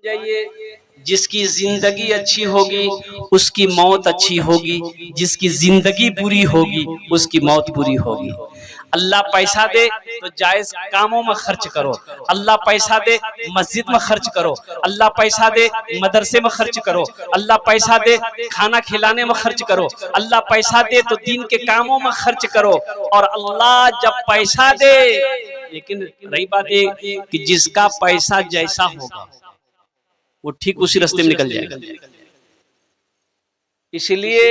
जाइए, जिसकी जिंदगी अच्छी होगी उसकी मौत अच्छी होगी, जिसकी जिंदगी बुरी होगी उसकी मौत बुरी होगी। अल्लाह पैसा दे तो जायज कामों में खर्च करो, अल्लाह पैसा दे मस्जिद में खर्च करो, अल्लाह पैसा दे मदरसे में खर्च करो, अल्लाह पैसा दे खाना खिलाने में खर्च करो, अल्लाह पैसा दे तो दीन के कामों में खर्च करो। और अल्लाह जब पैसा दे, लेकिन रही बात ये कि जिसका पैसा जैसा होगा वो ठीक उसी रास्ते में निकल जाएगा। इसलिए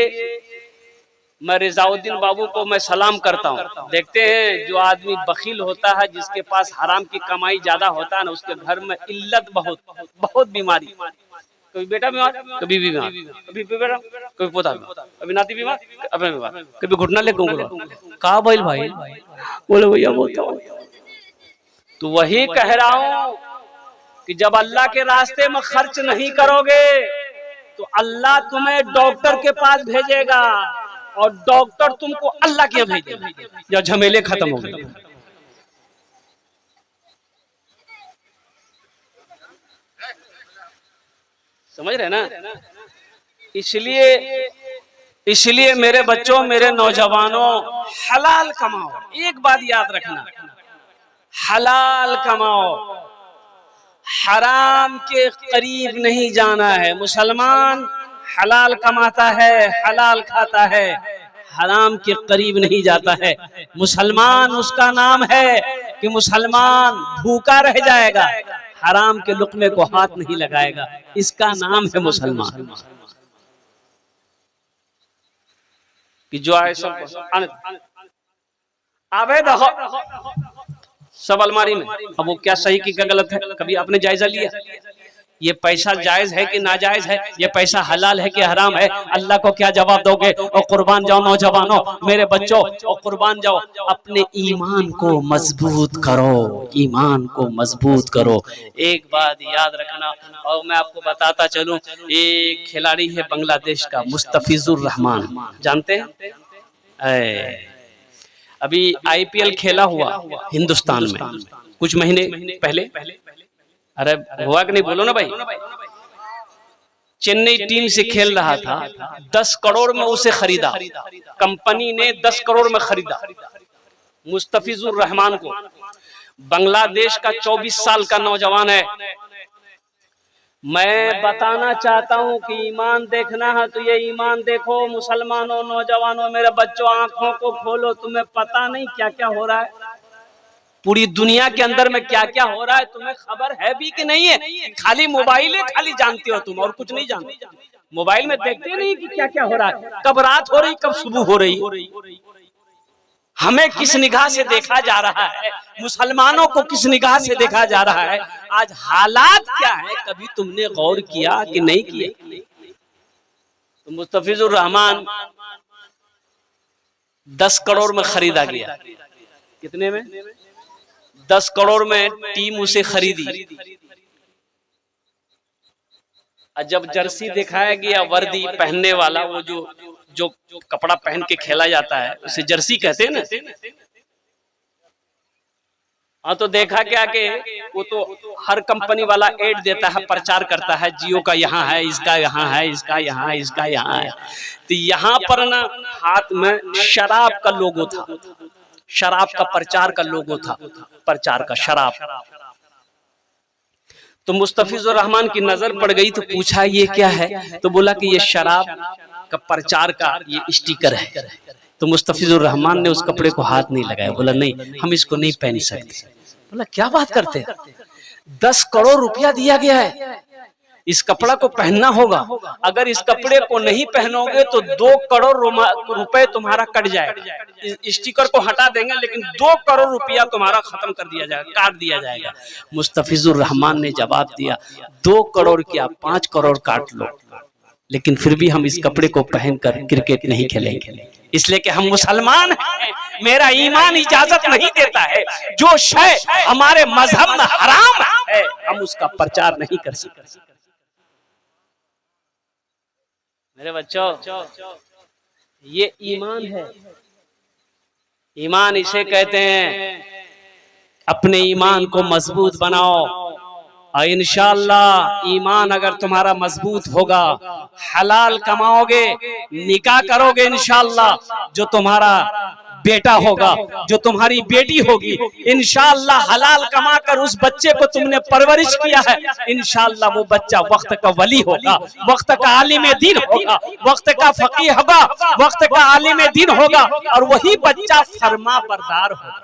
मैं रिजाउद्दीन बाबू को मैं सलाम करता हूँ। देखते हैं जो आदमी बखील होता है, जिसके पास हराम की कमाई ज्यादा होता है ना, उसके घर में इल्लत बहुत बीमारी, कभी बेटा बीमार, कभी बीमार, कभी बेटा, कभी पोता बीमार, कभी नाती बीमार, अपने बीमार, कभी घुटना ले कहा बैल भाई, बोले भैया बहुत। तो वही कह रहा हूँ कि जब अल्लाह के रास्ते में खर्च नहीं करोगे तो अल्लाह तुम्हें डॉक्टर के पास भेजेगा और डॉक्टर तुमको अल्लाह के यहाँ भेजेगा, या झमेले खत्म हो गए। समझ रहे ना? इसलिए मेरे बच्चों, मेरे नौजवानों, हलाल कमाओ। एक बात याद रखना, हलाल कमाओ, हराम के करीब नहीं जाना है। मुसलमान हलाल कमाता है, हलाल खाता है, हराम के करीब नहीं जाता है। मुसलमान उसका नाम है कि मुसलमान भूखा रह जाएगा, हराम के लुक़मे को हाथ नहीं लगाएगा, इसका नाम है मुसलमान। कि जो है सब आवे देखो सब अलमारी में, अब वो क्या सही की क्या गलत है, कभी आपने जायजा लिया? ये पैसा जायज है कि नाजायज है, ये पैसा हलाल है कि हराम है? अल्लाह को क्या जवाब दोगे? और कुर्बान जाओ नौजवानों, मेरे बच्चों, और कुर्बान जाओ, अपने ईमान को मजबूत करो, ईमान को मजबूत करो। एक बात याद रखना, और मैं आपको बताता चलूं, एक खिलाड़ी है बांग्लादेश का, मुस्तफिजुर रहमान, जानते हैं? अभी IPL खेला हुआ हिंदुस्तान में कुछ महीने पहले, अरे हुआ कि नहीं, बोलो ना भाई। चेन्नई टीम से खेल रहा था, 10 करोड़ में उसे खरीदा, कंपनी ने 10 करोड़ में खरीदा मुस्तफिजुर रहमान को। बांग्लादेश का 24 साल का नौजवान है। मैं बताना चाहता हूं कि ईमान देखना है तो ये ईमान देखो। मुसलमानों, नौजवानों, मेरे बच्चों, आंखों को खोलो, तुम्हें पता नहीं क्या क्या हो रहा है पूरी दुनिया के अंदर में, क्या क्या हो रहा है तुम्हें खबर है भी कि नहीं है? खाली मोबाइल है, खाली जानते हो तुम, और कुछ नहीं जानते। मोबाइल में देखते नहीं कि क्या क्या हो रहा है, कब रात हो रही, कब सुबह हो रही। हमें किस निगाह से देखा जा रहा है, मुसलमानों को किस निगाह से देखा जा रहा है, आज हालात क्या है, कभी तुमने गौर किया कि नहीं किया? तो मुस्तफिजुर रहमान 10 करोड़ में खरीदा गया। कितने में? 10 करोड़ में टीम उसे खरीदी। जब जर्सी दिखाया गया, वर्दी पहनने वाला, वो जो कपड़ा पहन के खेला जाता है उसे जर्सी कहते हैं ना। हाँ, तो देखा क्या कि वो तो हर कंपनी वाला एड देता है, प्रचार करता है, जियो का यहाँ है, इसका यहाँ है, इसका यहाँ है, इसका यहाँ है। तो यहाँ पर ना हाथ में शराब का लोगो था, शराब का प्रचार का लोगो था, प्रचार का शराब। तो मुस्तफिजुर रहमान की नजर पड़ गई, तो पूछा ये क्या है? तो बोला कि ये शराब का प्रचार का ये स्टिकर है। तो मुस्तफिजुर रहमान ने उस कपड़े को हाथ नहीं लगाया, बोला नहीं, हम इसको नहीं पहन सकते। बोला क्या बात करते हैं, 10 करोड़ रुपया दिया गया है, इस कपड़ा को पहनना होगा, अगर इस कपड़े को नहीं पहनोगे तो 2 करोड़ रुपए तुम्हारा कट जाएगा। स्टिकर को हटा देंगे लेकिन 2 करोड़ रुपया तुम्हारा खत्म कर दिया जाएगा, काट दिया जाएगा। मुस्तफिजुर रहमान ने जवाब दिया, 2 करोड़ क्या, 5 करोड़ काट लो, लेकिन फिर भी हम इस कपड़े को पहनकर क्रिकेट नहीं खेलेंगे, इसलिए कि हम मुसलमान हैं। मेरा ईमान इजाजत नहीं देता है, जो शय हमारे मजहब में हराम है हम उसका प्रचार नहीं कर सकते। मेरे बच्चों, ये ईमान है, ईमान इसे कहते हैं। अपने ईमान को मजबूत बनाओ, और इंशाअल्लाह ईमान अगर तुम्हारा मजबूत होगा, हलाल कमाओगे, निकाह करोगे, इंशाअल्लाह जो तुम्हारा बेटा होगा, जो तुम्हारी बेटी होगी, इंशाअल्लाह हलाल कमा कर उस बच्चे को तुमने परवरिश किया है, इंशाअल्लाह वो बच्चा वक्त का वली होगा, वक्त का आलिम दीन होगा, वक्त का फकीह होगा, वक्त का आलिम दीन होगा, और वही बच्चा फरमा बरदार होगा।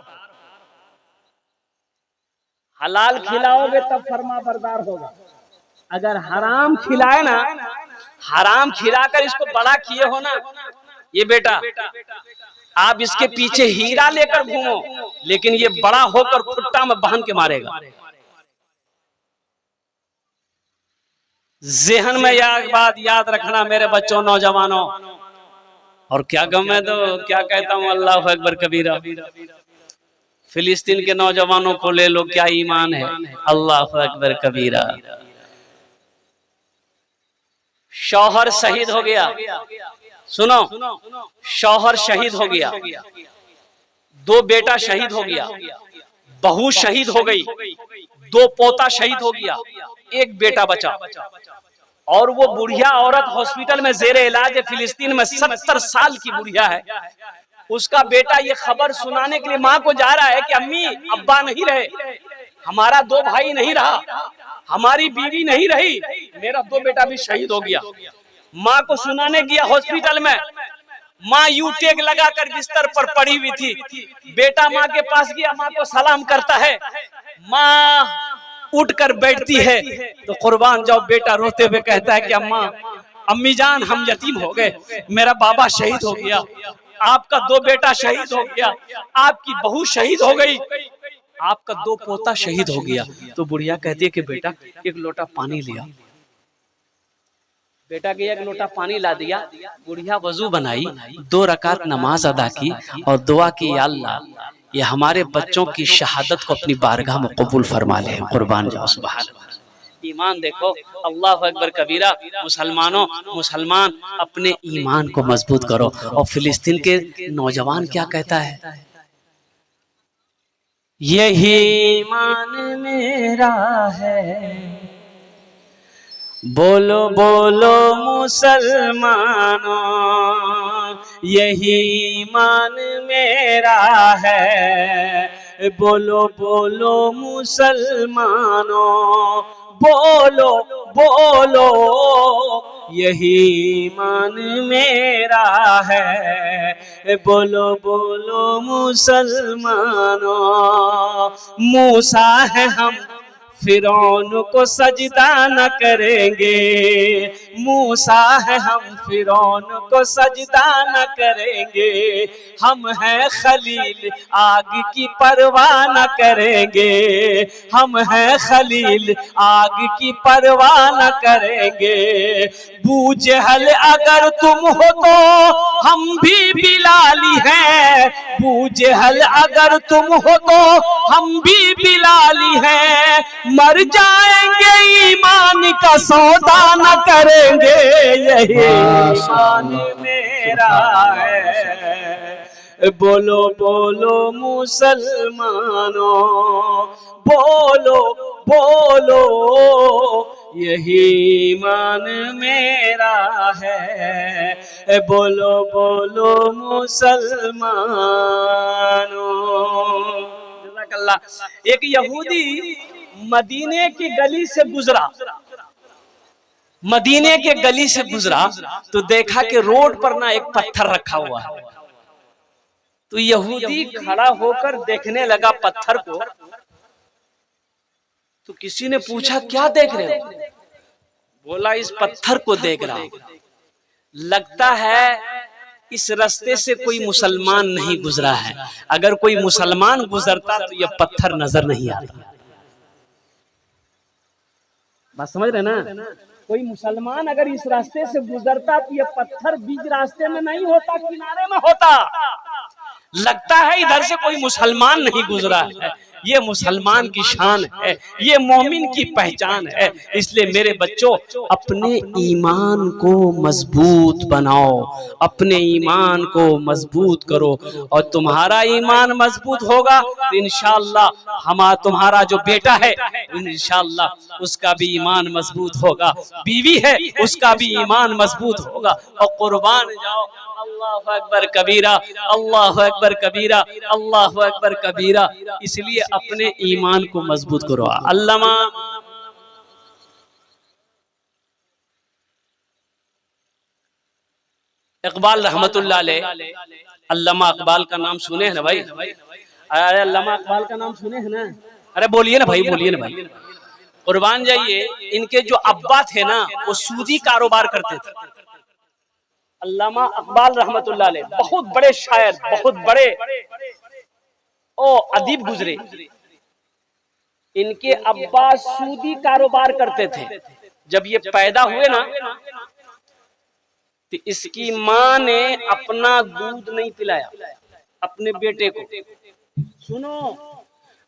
हलाल खिलाओगे तब फरमा बरदार होगा। अगर हराम खिलाए ना, हराम खिलाकर इसको बड़ा किए हो ना, ये बेटा आप इसके पीछे हीरा लेकर घूमो, लेकिन ये बड़ा होकर खुट्टा में बांध के मारेगा। ज़हन में यह बात याद रखना मेरे बच्चों, नौजवानों। और क्या गम है तो क्या कहता हूँ, अल्लाह अकबर कबीरा। फिलिस्तीन के नौजवानों को ले लो, क्या ईमान है, अल्लाह अकबर कबीरा। शौहर शहीद हो गया, सुनो, शौहर शहीद हो गया, दो बेटा शहीद हो गया, बहू शहीद हो गई, दो पोता शहीद हो गया, एक बेटा बचा। और वो बुढ़िया औरत हॉस्पिटल में जेरे इलाज है, फिलिस्तीन में 70 साल की बुढ़िया है। उसका बेटा ये खबर सुनाने के लिए माँ को जा रहा है कि अम्मी अब्बा नहीं रहे, हमारा 2 भाई नहीं रहा, हमारी बीवी नहीं रही, मेरा 2 बेटा भी शहीद हो गया। माँ को सुनाने गया हॉस्पिटल में, माँ यू टेक लगाकर बिस्तर पर पड़ी हुई थी। बेटा माँ के पास गया, माँ को सलाम करता है, माँ उठकर बैठती है तो कुर्बान जाओ, बेटा रोते हुए कहता है कि अम्मा, अम्मी जान हम यतीम हो गए, मेरा बाबा शहीद हो गया, आपका 2 बेटा शहीद हो गया, आपकी बहू शहीद हो गई, आपका 2 पोता शहीद हो गया। तो बुढ़िया कहती है कि बेटा एक लोटा पानी लिया। बेटा के 1 लोटा पानी ला दिया, बुढ़िया वजू बनाई, 2 रकात नमाज अदा की और दुआ की, या अल्लाह ये हमारे बच्चों की शहादत को अपनी बारगाह में कबूल फरमा ले, कुर्बान जाओ। सुभान अल्लाह। ईमान देखो, अल्लाह अकबर कबीरा। मुसलमानों, मुसलमान अपने ईमान को मजबूत करो। और फिलिस्तीन के नौजवान क्या कहता है, यही ईमान मेरा है, बोलो बोलो मुसलमानों, यही ईमान मेरा है, बोलो बोलो मुसलमानों, बोलो बोलो यही ईमान मेरा है, बोलो बोलो मुसलमानों। मूसा है हम फिरौन को सजदा न करेंगे, मूसा है हम फिरौन को सजदा न करेंगे, हम हैं खलील आग की परवाह न करेंगे, हम हैं खलील आग की परवाह न करेंगे। बूजहल अगर तुम हो तो हम भी बिलाली हैं, बूजहल अगर तुम हो तो हम भी बिलाली हैं, मर जाएंगे ईमान का सौदा न करेंगे, यही ईमान मेरा है, बोलो बोलो मुसलमानों, बोलो बोलो यही ईमान मेरा है, बोलो बोलो मुसलमानों। एक यहूदी मदीने की गली से गुजरा, मदीने के गली से गुजरा तो देखा कि रोड पर ना एक पत्थर रखा हुआ है। तो यहूदी खड़ा होकर देखने लगा पत्थर को। तो किसी ने पूछा क्या देख रहे हो? बोला इस पत्थर को देख रहा हूं, लगता है इस रास्ते से कोई मुसलमान नहीं गुजरा है, अगर कोई मुसलमान गुजरता तो यह पत्थर नजर नहीं आता। बात समझ रहे ना? कोई मुसलमान अगर इस रास्ते से गुजरता तो यह पत्थर बीच रास्ते में नहीं होता, किनारे में होता। लगता है इधर से कोई मुसलमान नहीं गुजरा है, ये मुसलमान की शान है, ये मोमिन की पहचान है। इसलिए मेरे बच्चों, अपने ईमान को मजबूत बनाओ, अपने ईमान को मजबूत करो, और तुम्हारा ईमान मजबूत होगा तो इंशाअल्लाह तुम्हारा जो बेटा है इंशाअल्लाह उसका भी ईमान मजबूत होगा, बीवी है उसका भी ईमान मजबूत होगा। और कुर्बान जाओ, अल्लाह अकबर कबीरा, अल्लाह अकबर कबीरा, अल्लाह अकबर कबीरा। इसलिए अपने ईमान को मजबूत करो। अल्लामा इकबाल रहमतुल्लाह अलैह, अल्लामा इकबाल का नाम सुने हैं ना भाई? अरे अल्लामा इकबाल का नाम सुने हैं ना? अरे बोलिए ना भाई, बोलिए ना भाई, कुर्बान जाइए। इनके जो अब्बा थे ना वो सूदी कारोबार करते थे। अल्लामा इकबाल रहमतुल्लाह अलैह बहुत बड़े शायर, बहुत बड़े अदीब गुजरे। इनके अब्बा सूदी कारोबार करते थे। जब ये पैदा हुए ना तो इसकी माँ ने अपना दूध नहीं पिलाया अपने बेटे को। सुनो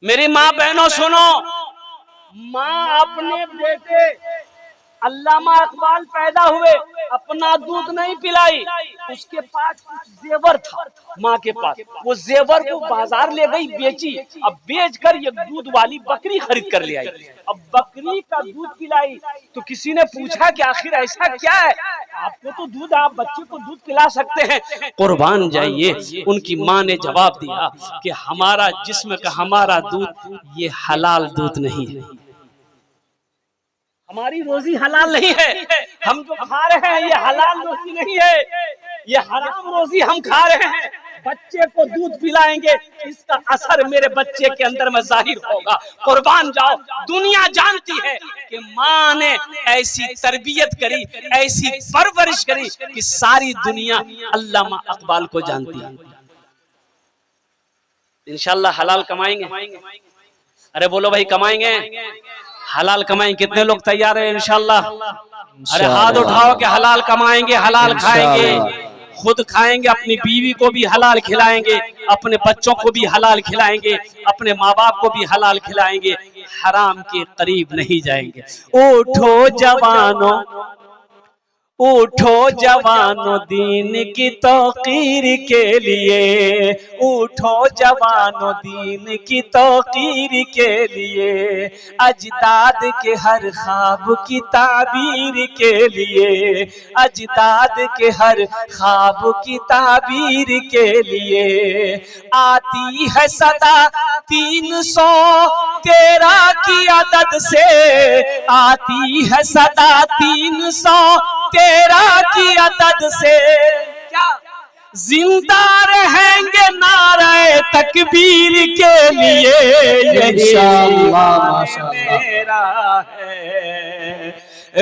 मेरी माँ बहनों, सुनो, माँ अपने बेटे अल्लामा इकबाल पैदा हुए अपना दूध नहीं पिलाई। उसके पास कुछ जेवर था माँ के पास, वो जेवर को बाजार ले गई बेची। अब बेच कर ये दूध वाली बकरी खरीद कर ले आई। अब बकरी का दूध पिलाई तो किसी ने पूछा कि आखिर ऐसा क्या है, आपको तो दूध, आप बच्चे को दूध पिला सकते हैं। कुर्बान जाइए, उनकी माँ ने जवाब दिया कि हमारा जिस्म का हमारा दूध ये हलाल दूध नहीं है, हमारी रोजी हलाल नहीं है, हम जो खा रहे हैं ये हलाल रोजी नहीं है, ये हराम रोजी हम खा रहे हैं। बच्चे को दूध पिलाएंगे, इसका असर मेरे बच्चे के अंदर में जाहिर होगा। कुर्बान जाओ, दुनिया जानती है कि माँ ने ऐसी तरबियत करी, ऐसी परवरिश करी कि सारी दुनिया अल्लामा इकबाल को जानती है। इंशाल्लाह हलाल कमाएंगे। अरे बोलो भाई, कमाएंगे, हलाल कमाएंगे। कितने लोग तैयार है इंशाल्लाह? अरे हाथ उठाओ कि हलाल कमाएंगे, हलाल खाएंगे, खुद खाएंगे, अपनी बीवी को भी हलाल खिलाएंगे, अपने बच्चों को भी हलाल खिलाएंगे, अपने माँ बाप को भी हलाल खिलाएंगे, हराम के करीब नहीं जाएंगे। उठो जवानों, उठो जवानों दीन की तौकीर के लिए, उठो जवानों दीन की तौकीर के लिए, अजदाद के हर ख्वाब की ताबीर के लिए, अजदाद के हर ख्वाब की ताबीर के लिए। आती है सदा 313 की अदद से, आती है सदा 313 की अदद से, क्या जिंदा रहेंगे नारे तकबीर के लिए, मेरा है।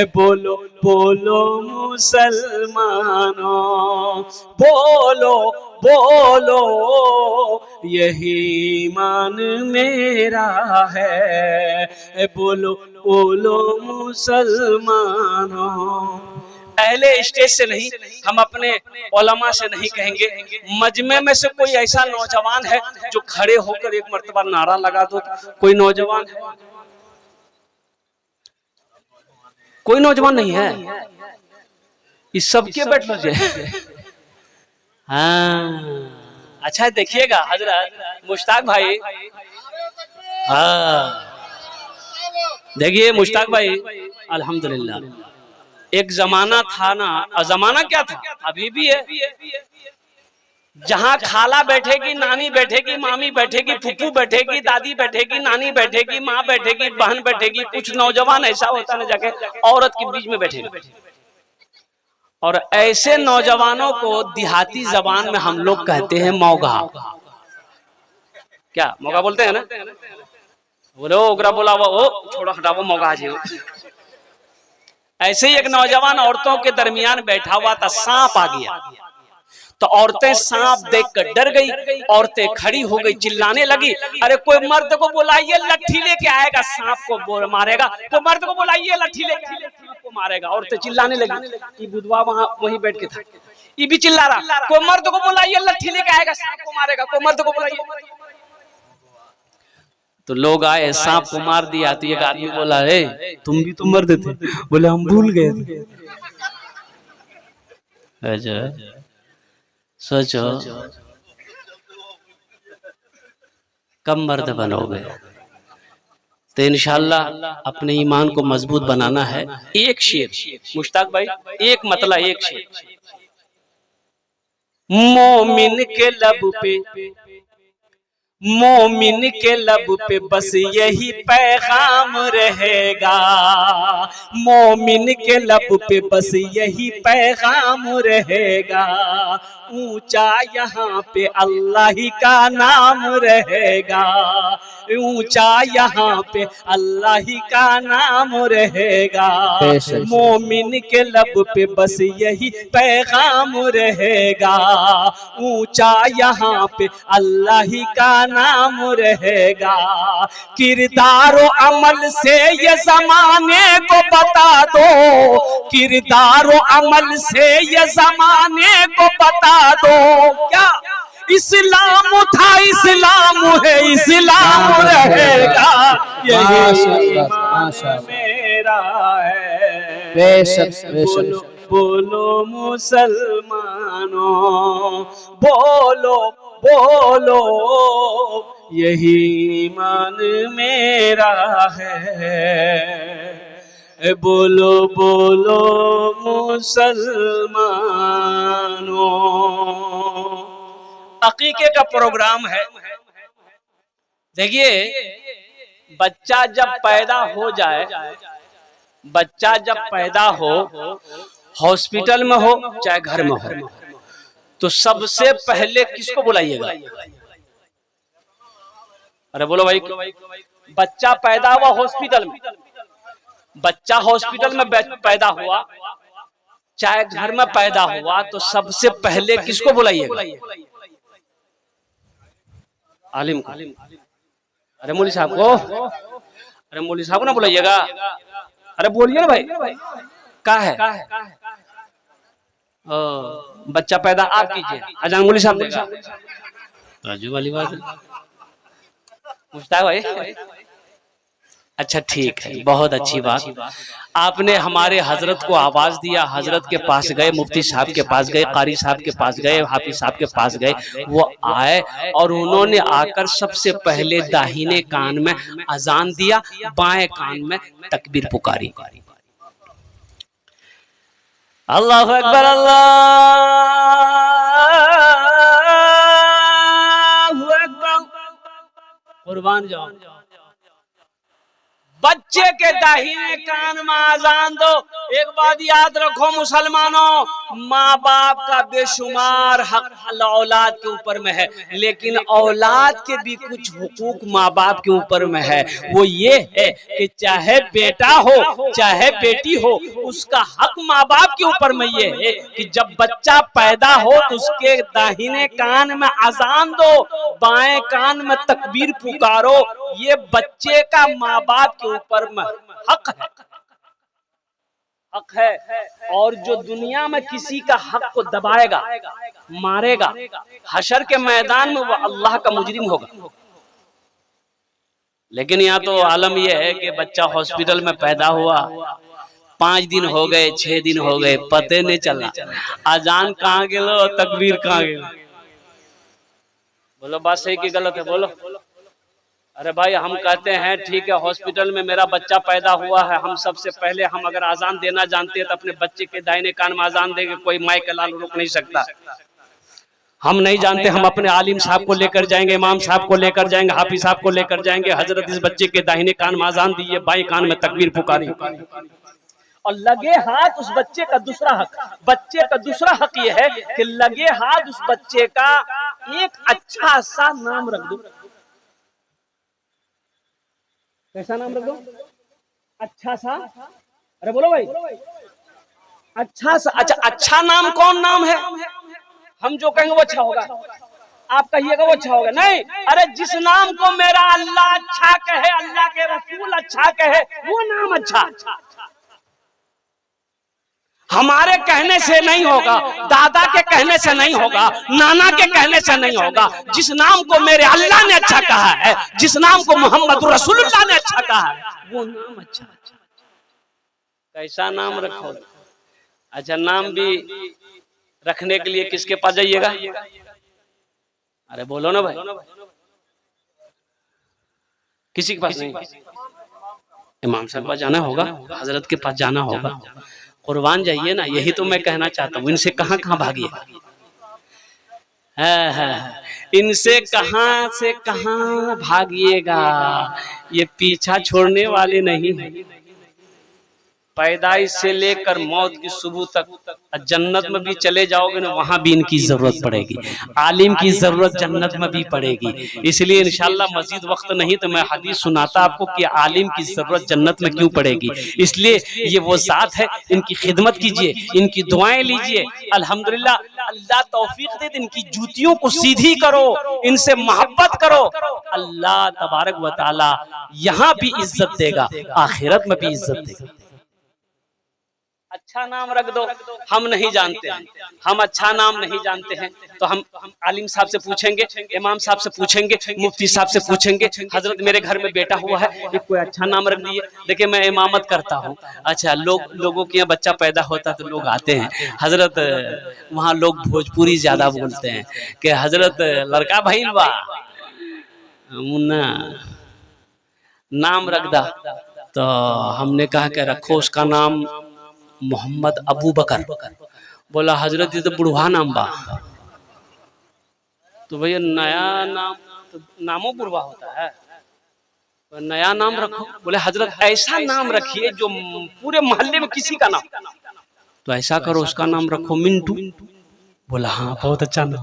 बोलो बोलो मुसलमानों, बोलो बोलो यही ईमान मेरा है। बोलो बोलो मुसलमानों। पहले स्टेज से नहीं, हम अपने उलमा से नहीं कहेंगे, मजमे में से कोई ऐसा नौजवान है जो खड़े होकर एक मर्तबा नारा लगा दो। कोई नौजवान है? कोई नौजवान नहीं है? इस सबके बैठ लो जे। हाँ अच्छा देखिएगा हजरत मुश्ताक भाई, हाँ देखिए मुश्ताक भाई, अल्हम्दुलिल्लाह एक जमाना था ना, जमाना क्या था अभी भी है, जहाँ खाला बैठेगी, नानी बैठेगी, मामी बैठेगी, फूफू बैठेगी, दादी बैठेगी, नानी बैठेगी, माँ बैठेगी, बहन बैठेगी। कुछ नौजवान ऐसा होता ना जाके औरत के बीच में बैठेगा। और ऐसे नौजवानों को देहाती जबान में हम लोग कहते हैं मौगा। क्या मौगा बोलते हैं ना? बोलो ओगरा बोला वो छोड़ो हटाओ मौगा जी। ऐसे ही एक नौजवान औरतों के दरमियान बैठा हुआ था, सांप आ गया तो औरतें सांप देखकर डर गई, औरतें खड़ी हो गई, चिल्लाने लगी, अरे कोई मर्द को बुलाइए लट्ठी लेके आएगा, सांप को मारेगा, कोई मर्द को बुलाइए लट्ठी लेके सांप को मारेगा। औरतें चिल्लाने लगी, ये बुधवा वहां वहीं बैठ के था, ये भी चिल्ला रहा, कोई मर्द को बुलाइए लट्ठी लेके आएगा, सांप को मारेगा, कोई मर्द को बुलाइए। तो लोग आए, सांप को मार दिया। तो एक आदमी बोला, ए तुम भी तो मर्द थे। बोले हम भूल गए थे। अच्छा सोचो कब मर्द बनोगे। तो इंशाअल्लाह अपने ईमान को मजबूत बनाना है। एक शेर मुश्ताक भाई, एक मतला, एक शेर। मोमिन के लब पे, मोमिन के लब पे बस यही पैगाम रहेगा। मोमिन के लब पे बस यही पैगाम रहेगा। ऊंचा यहाँ पे अल्लाह ही का नाम रहेगा। ऊंचा यहाँ पे अल्लाह ही का नाम रहेगा। मोमिन के लब पे बस यही पैगाम रहेगा। ऊंचा यहाँ पे अल्लाह ही का नाम रहेगा। किरदार और अमल से ये जमाने को बता दो, किरदार और अमल से ये जमाने को बता दो। क्या इस्लाम था, इस्लाम है, इस्लाम रहेगा। यही मेरा है। बोलो बोलो मुसलमानों, बोलो बोलो यही ईमान मेरा है। बोलो बोलो मुसलमानों। अकीके का प्रोग्राम है। देखिए बच्चा जब पैदा हो जाए, बच्चा जब पैदा हो, हॉस्पिटल में हो चाहे घर में हो, तो सबसे पहले किसको बुलाइएगा? अरे बोलो भाई, बच्चा पैदा हुआ हॉस्पिटल में, बच्चा हॉस्पिटल में पैदा हुआ चाहे घर में पैदा हुआ, तो सबसे पहले किसको बुलाइएगा? आलिम को। अरे मौलवी साहब को, अरे मौलवी साहब को ना बुलाइएगा। अरे बोलिए ना भाई, क्या है? बच्चा पैदा आप कीजिए, अजान मौलवी साहब देगा। राजू वाली बात मुश्ताक भाई। अच्छा ठीक है, बहुत अच्छी बात। आपने हमारे हजरत को आवाज दिया, हजरत के पास गए, मुफ्ती साहब के पास गए, कारी साहब के पास गए, हाफिज साहब के पास गए। वो आए और उन्होंने आकर सबसे पहले दाहिने कान में अजान दिया, बाएं कान में तकबीर पुकारी। अल्लाहु अकबर, अल्लाहु अकबर। कुर्बान जाओ। बच्चे के दाहिने कान में अजान दो। एक बात याद रखो मुसलमानों, माँ बाप का बेशुमार हक औलाद के ऊपर में है, लेकिन औलाद के भी कुछ हुकूक माँ बाप के ऊपर में है। वो ये है कि चाहे बेटा हो चाहे बेटी हो, उसका हक माँ बाप के ऊपर में ये है कि जब बच्चा पैदा हो तो उसके दाहिने कान में अजान दो, बाएं कान में तकबीर पुकारो। ये बच्चे का माँ बाप के ऊपर में हक है, हक है। और जो दुनिया में किसी का हक को दबाएगा, मारेगा, हशर के मैदान में वो अल्लाह का मुजरिम होगा। लेकिन यहाँ तो आलम यह है कि बच्चा हॉस्पिटल में पैदा हुआ, 5 दिन हो गए, 6 दिन हो गए, पते नहीं चला अजान कहाँ गेलो, तकबीर कहाँ गेलो। बोलो बात सही की गलत है? बोलो। अरे भाई हम कहते हैं ठीक है, हॉस्पिटल में मेरा बच्चा पैदा हुआ है, हम सबसे पहले हम अगर आजान देना जानते हैं तो अपने बच्चे के दाहिने कान में आजान देंगे, कोई माई का लाल रोक नहीं सकता। हम नहीं जानते, हम अपने आलिम साहब को लेकर जाएंगे, इमाम साहब को लेकर जाएंगे, हाफिज साहब को लेकर जाएंगे, हजरत इस बच्चे के दाहिने कान में आजान दीजिए, बाएं कान में तकबीर पुकारी। और लगे हाथ उस बच्चे का दूसरा हक, बच्चे का दूसरा हक ये है कि लगे हाथ उस बच्चे का एक अच्छा सा नाम रख दो। कैसा नाम रख दो? अच्छा सा। अरे बोलो भाई, अच्छा सा। अच्छा, अच्छा नाम कौन नाम है? हम जो कहेंगे वो अच्छा होगा, आप कहिएगा वो अच्छा होगा? नहीं, अरे जिस नाम को मेरा अल्लाह अच्छा कहे, अल्लाह के रसूल अच्छा कहे, वो नाम अच्छा। हमारे कहने से नहीं होगा, दादा के कहने से नहीं होगा, नाना के कहने से नहीं होगा। जिस नाम को मेरे अल्लाह ने अच्छा कहा है, जिस नाम को मोहम्मद रसूलुल्लाह ने अच्छा कहा है, वो नाम अच्छा। कैसा नाम रखो? अच्छा, नाम भी रखने के लिए किसके पास जाइएगा? अरे बोलो ना भाई, किसी के पास नहीं, इमाम साहब के पास जाना होगा, हजरत के पास जाना होगा, कुर्बान जाइए ना। यही तो मैं कहना चाहता हूँ। इनसे कहाँ कहाँ भागिए, इनसे कहाँ से कहाँ भागिएगा, ये पीछा छोड़ने वाले नहीं है। पैदाइश से लेकर मौत की सुबह तक जन्नत में भी चले जाओगे ना, वहां भी इनकी जरूरत पड़ेगी। आलिम की जरूरत जन्नत में भी पड़ेगी। इसलिए इंशाल्लाह मजीद वक्त नहीं तो मैं हदीस सुनाता आपको कि आलिम की जरूरत जन्नत में क्यों पड़ेगी। इसलिए ये वो जात है, इनकी खिदमत कीजिए, इनकी दुआएं लीजिए। अल्हम्दुलिल्लाह, अल्लाह तौफीक दे, इनकी जूतियों को सीधी करो, इनसे मोहब्बत करो। अल्लाह तबारक व तआला यहाँ भी इज्जत देगा, आखिरत में भी इज्जत देगा। अच्छा नाम रख दो, हम नहीं जानते हैं, हम अच्छा नाम नहीं जानते हैं, तो हम आलिम साहब से पूछेंगे, इमाम साहब से पूछेंगे, मुफ्ती साहब से पूछेंगे, हजरत मेरे घर में बेटा हुआ है, कोई अच्छा नाम रख दिए। देखिए मैं इमामत करता हूँ। अच्छा, लोगों के यहाँ बच्चा पैदा होता है तो लोग आते हैं, हजरत वहाँ लोग भोजपुरी ज्यादा बोलते हैं कि हजरत लड़का भइल बा, मुन्ना नाम रख दा। तो हमने कहा कि रखो उसका नाम मोहम्मद अबू बकर। बोला हजरत ये तो बुढ़वा नाम बा। तो भैया नया नाम तो नामों बुढ़वा होता है, तो नया नाम रखो। बोले हजरत ऐसा नाम रखिए जो पूरे मोहल्ले में किसी का नाम। तो ऐसा करो उसका नाम रखो मिंटू। बोला हाँ बहुत अच्छा नाम।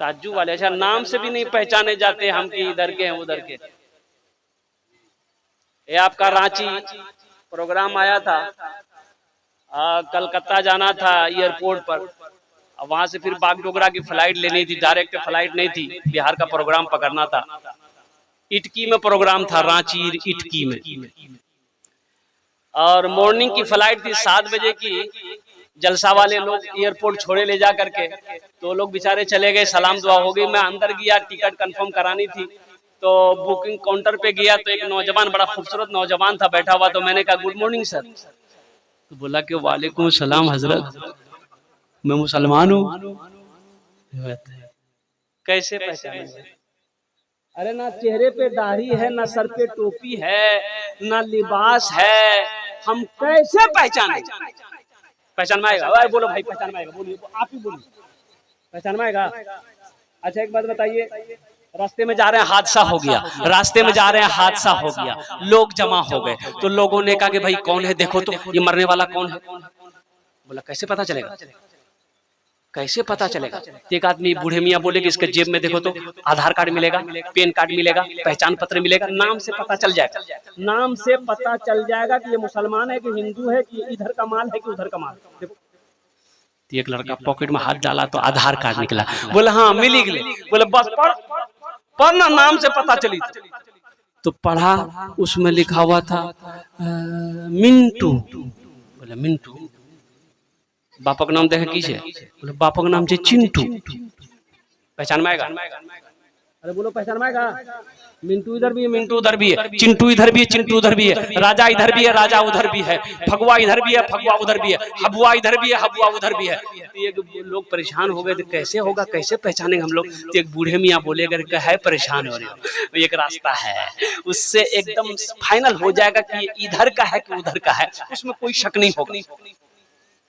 ताज्जुब वाले, अच्छा नाम से भी नहीं पहचाने जाते हम कि इधर के हैं उधर के। ये आपका रांची प्रोग्राम आया था, कलकत्ता जाना था एयरपोर्ट पर, वहां से फिर बागडोगरा की फ्लाइट लेनी थी, डायरेक्ट फ्लाइट नहीं थी, बिहार का प्रोग्राम पकड़ना था। इटकी में प्रोग्राम था, रांची इटकी में, और मॉर्निंग की फ्लाइट थी 7 बजे की। जलसा वाले लोग एयरपोर्ट छोड़े ले जा करके, तो लोग बेचारे चले गए, सलाम दुआ हो गई। मैं अंदर गया, टिकट कंफर्म करानी थी, तो बुकिंग काउंटर पे गया तो एक नौजवान, बड़ा खूबसूरत नौजवान था बैठा हुआ। तो मैंने कहा गुड मॉर्निंग सर। तो बोला कि वालेकुम सलाम हजरत, मैं मुसलमान हूँ। कैसे पहचाने? अरे ना चेहरे पे दाढ़ी है, ना सर पे टोपी है, ना लिबास है, हम कैसे पहचाने? पहचान में आएगा? अरे बोलो भाई, पहचान में आएगा? बोलिए, आप ही बोलिए, पहचान में आएगा? अच्छा एक बात बताइए, रास्ते में जा रहे हैं हादसा हो गया, रास्ते में जा रहे हैं हादसा हो गया, लोग जमा हो गए, तो लोगों ने कहा कि भाई कौन है देखो तो, ये मरने वाला कौन है? बोला कैसे पता चलेगा? कैसे पता चलेगा? एक आदमी बूढ़े मियाँ बोले कि इसके जेब में देखो तो आधार कार्ड मिलेगा, पैन कार्ड मिलेगा, पहचान पत्र मिलेगा, नाम से पता चल जाएगा। नाम से पता चल जाएगा कि ये मुसलमान है कि हिंदू है, कि इधर का माल है कि उधर का माल। देखो एक लड़का पॉकेट में हाथ डाला तो आधार कार्ड निकला। बोला हाँ मिली गई। बोले बस पढ़ना, नाम से पता चली। तो पढ़ा, उसमें लिखा हुआ था मिंटू। बोले मिंटू, बापा का नाम देखे किसे? बोले बापा का नाम है चिंटू। पहचान में आएगा? अरे बोलो पहचान में आएगा? मिंटू इधर भी है, मिंटू उधर भी है, चिंटू इधर भी है, चिंटू उधर भी है, राजा इधर भी है, राजा उधर भी है, फगुआ इधर भी है, फगुआ उधर भी है, हबुआ इधर भी है, हबुआ उधर भी है। तो ये लोग परेशान हो गए, तो कैसे होगा, कैसे पहचानेंगे हम लोग? तो एक बूढ़े मियाँ बोले अगर है परेशान हो रहे हो, एक रास्ता है, उससे एकदम फाइनल हो जाएगा कि इधर का है कि उधर का है, उसमें कोई शक नहीं होगा।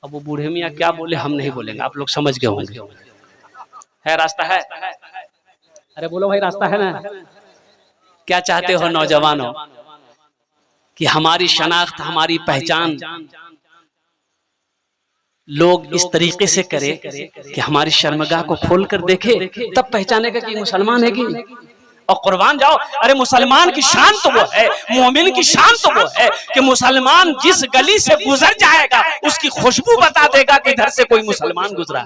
अब वो बूढ़े मियाँ क्या बोले हम नहीं बोलेंगे, आप लोग समझ गए होंगे। है रास्ता है? अरे बोलो भाई रास्ता है ना? क्या चाहते हो नौजवानों कि हमारी शनाख्त, हमारी पहचान लोग इस तरीके से करें कि हमारी शर्मगाह को खोल कर देखे, तब पहचानेगा कि मुसलमान है कि। और कुर्बान जाओ, अरे मुसलमान की शान तो वो है, मोमिन की शान तो वो है कि मुसलमान जिस गली से गुजर जाएगा उसकी खुशबू बता देगा कि इधर से कोई मुसलमान गुजरा।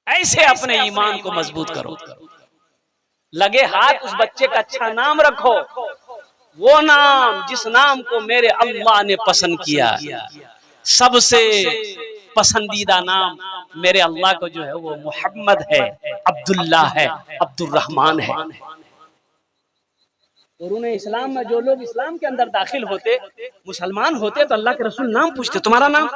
ऐसे अपने ईमान को मजबूत करो, लगे हाथ उस बच्चे का अच्छा नाम रखो, वो नाम जिस नाम को मेरे अल्लाह ने पसंद किया, सबसे पसंदीदा नाम मेरे अल्लाह को जो है वो मोहम्मद है, अब्दुल्ला है, अब्दुर्रहमान है। और इस्लाम में जो लोग इस्लाम के अंदर दाखिल होते, मुसलमान होते, तो अल्लाह के रसूल नाम पूछते, तुम्हारा नाम?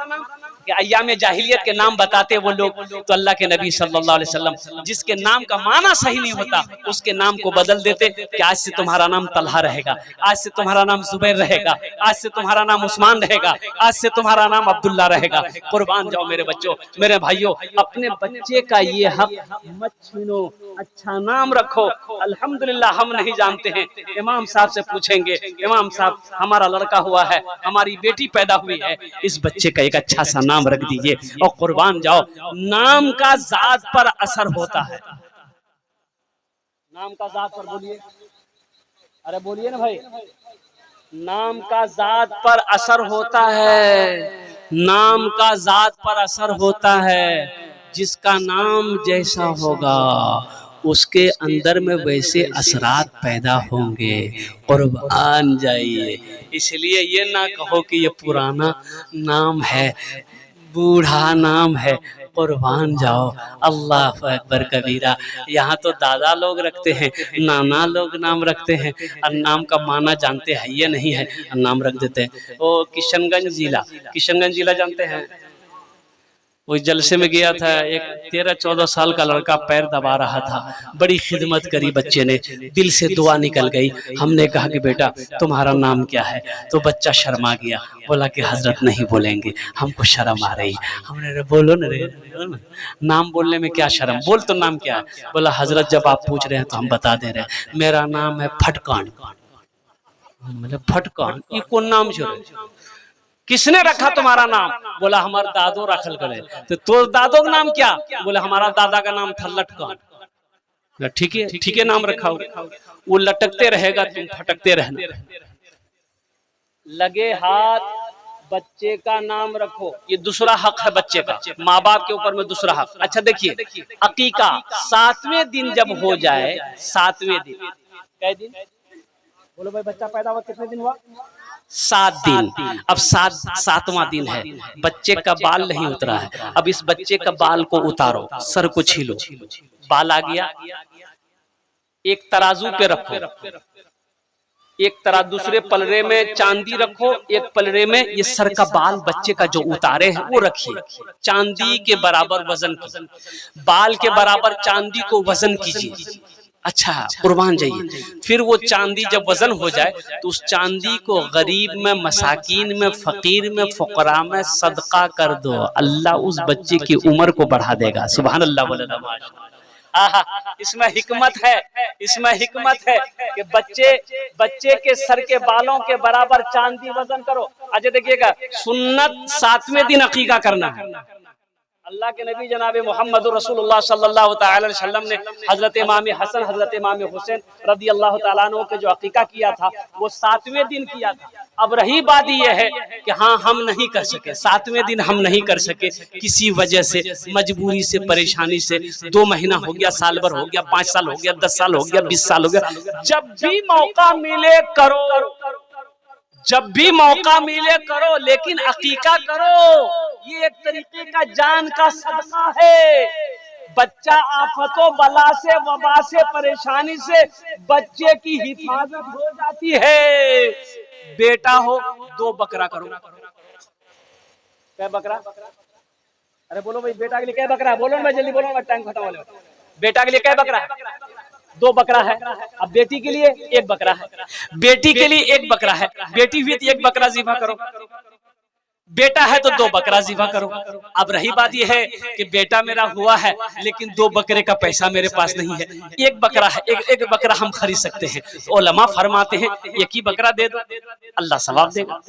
कि अय्याम जाहिलियत के नाम बताते वो लोग, तो अल्लाह के नबी सल्लल्लाहु अलैहि वसल्लम जिसके नाम का माना सही नहीं होता उसके नाम को बदल देते कि आज से तुम्हारा नाम तलहा रहेगा, आज से तुम्हारा नाम जुबैर रहेगा, आज से तुम्हारा नाम उस्मान रहेगा, आज से तुम्हारा नाम अब्दुल्ला रहेगा। कुर्बान जाओ मेरे बच्चों, मेरे भाइयों, अपने बच्चे का ये हक मत छीनो, अच्छा नाम रखो। अल्हम्दुलिल्लाह हम नहीं जानते हैं, इमाम साहब से पूछेंगे, इमाम साहब हमारा लड़का हुआ है, हमारी बेटी पैदा हुई है, इस बच्चे का एक अच्छा सा नाम रख दीजिए। और कुर्बान जाओ, नाम का जात पर असर होता है। नाम का जात पर बोलिए, अरे बोलिए ना भाई, नाम का जात पर असर होता है, नाम का जात पर असर होता है। जिसका नाम जैसा होगा उसके अंदर में वैसे असरात पैदा होंगे। कुर्बान जाइए, इसलिए ये ना कहो कि ये पुराना नाम है, बूढ़ा नाम है। कुर्बान जाओ, अल्लाह अकबर कबीरा। यहाँ तो दादा लोग रखते हैं, नाना लोग नाम रखते हैं, और नाम का माना जानते हैं ये नहीं है, नाम रख देते हैं। वो किशनगंज जिला जानते हैं? वो जलसे में गया था, एक 13-14 साल का लड़का पैर दबा रहा था, बड़ी खिदमत करी बच्चे ने, दिल से दुआ निकल गई। हमने कहा कि बेटा तुम्हारा नाम क्या है? तो बच्चा शर्मा गया, बोला कि हजरत नहीं बोलेंगे, हमको शर्म आ रही। हमने बोलो न रे, नाम बोलने में क्या शर्म, बोल तो नाम क्या है? बोला हजरत जब आप पूछ रहे हैं तो हम बता दे रहे हैं, मेरा नाम है फटकान। मतलब फटकान ये कौन नाम छो? किसने रखा तुम्हारा नाम? बोला हमारा दादो रखल करे। तो दादो का नाम क्या? बोला हमारा दादा का नाम था लटकान। ठीक है नाम रखा हो। वो लटकते रहेगा, तुम फटकते रहना। लगे हाथ बच्चे का नाम रखो, ये दूसरा हक है बच्चे का, माँ बाप के ऊपर में दूसरा हक। अच्छा देखिए, अकीका 7वें दिन जब हो जाए, 7वें दिन, कै दिन बोलो भाई, बच्चा पैदा हुआ कितने दिन हुआ? 7 दिन। अब 7वां दिन है, बच्चे का बाल नहीं उतरा है। अब इस बच्चे का बाल को उतारो, सर को छीलो, बाल आ गया, एक तराजू पे रखो, एक तरह दूसरे पलड़े में चांदी रखो, एक पलड़े में ये सर का बाल बच्चे का जो उतारे हैं वो रखिए। चांदी के बराबर वजन कीजिए, बाल के बराबर चांदी को वजन कीजिए। अच्छा कुर्बान जाइए। फिर वो चांदी जब वजन हो जाए तो उस चांदी को गरीब में, मसाकीन में, फकीर में, फुकरा में सदका कर दो। अल्लाह उस बच्चे की उम्र को बढ़ा देगा। सुभान अल्लाह बोले ना। आहा, इसमें हिकमत है, इसमें हिकमत है कि बच्चे के सर के बालों के बराबर चांदी वजन करो। अच्छा देखिएगा, सुन्नत 7वें दिन अकीका करना है। अल्लाह के नबी जनाब मोहम्मद रसूलुल्लाह सल्लल्लाहु अलैहि वसल्लम ने हजरत इमाम हसन, हजरत इमाम हुसैन रदी अल्लाह तआला अन्हु के जो अकीका किया था वो 7वें दिन किया था। अब रही बात यह है कि हाँ हम नहीं कर सके, 7वें दिन हम नहीं कर सके किसी वजह से, मजबूरी से, परेशानी से। 2 महीना हो गया, साल भर हो गया, 5 साल हो गया, 10 साल हो गया, 20 साल हो गया। जब भी मौका मिले करो, जब भी मौका मिले करो, लेकिन अकीका करो। ये एक तरीके का जान का सदका है। बच्चा आफतों, बला से, वबा से, परेशानी से बच्चे की हिफाजत हो जाती है। बेटा हो 2 बकरा करो। क्या बकरा? अरे बोलो भाई, बेटा के लिए क्या बकरा? बोलो मैं जल्दी बोलो, मैं टाइम खत्म होने। बेटा के लिए क्या बकरा? 2 बकरा है। अब बेटी के लिए 1 बकरा है, बेटी के लिए 1 बकरा है, बेटी हुई तो 1 बकरा ज़िबा करो, बेटा है तो 2 बकरा ज़िबा करो। अब रही बात यह है कि बेटा मेरा हुआ है लेकिन 2 बकरे का पैसा मेरे पास नहीं है, 1 बकरा है, एक बकरा हम खरीद सकते हैं। तो उलमा फरमाते हैं 1 ही बकरा दे दो, अल्लाह सवाब देगा।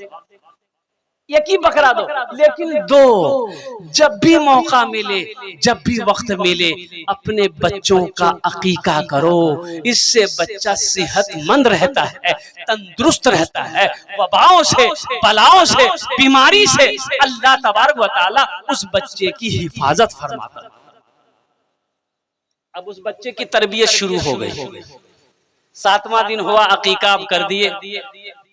1 ही बकरा दो, लेकिन 2 जब भी मौका मिले, जब भी वक्त मिले, अपने बच्चों का अकीका करो। इससे बच्चा सेहतमंद रहता है, तंदुरुस्त रहता है, वबाओं से, बलाओं से, बीमारी से अल्लाह तबारक व तआला उस बच्चे की हिफाजत फरमाता है। अब उस बच्चे की तरबियत शुरू हो गई। 7वां दिन हुआ, अकीका आप कर दिए,